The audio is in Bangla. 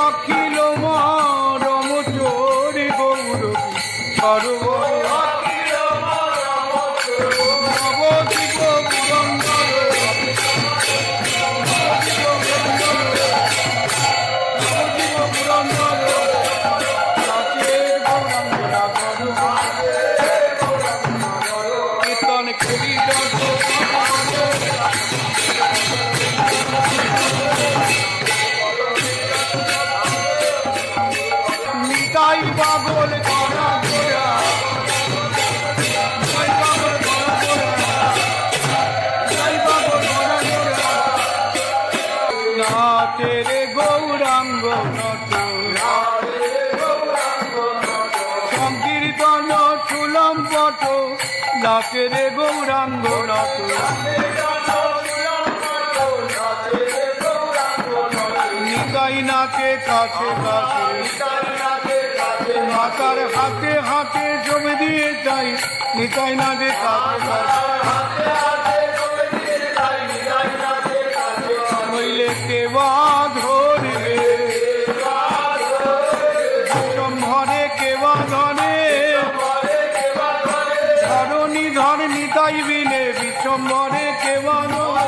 অখিল মরম চোরে গৌর সরোবর নবদ্বীপ পুরন্দর কীর্তন করি নিতাই পাগল করা গোরা নিতাই পাগল করা গোরা নিতাই পাগল করা গোরা নাচে রে গৌরাঙ্গ নট সংকীর্তন চুলম পট নাচে রে গৌরাঙ্গ নট নিতাই নাচে কাছে কাছে মাতার হাতে হাতে জমে দিয়ে যাই নিতাই নাচে কাছে নইলে কেবা ধরবে সম্ভরে কেবা ধরে ধরণী ধর নিতাই বিনে বিশ্বম্ভরে কেবা ধরে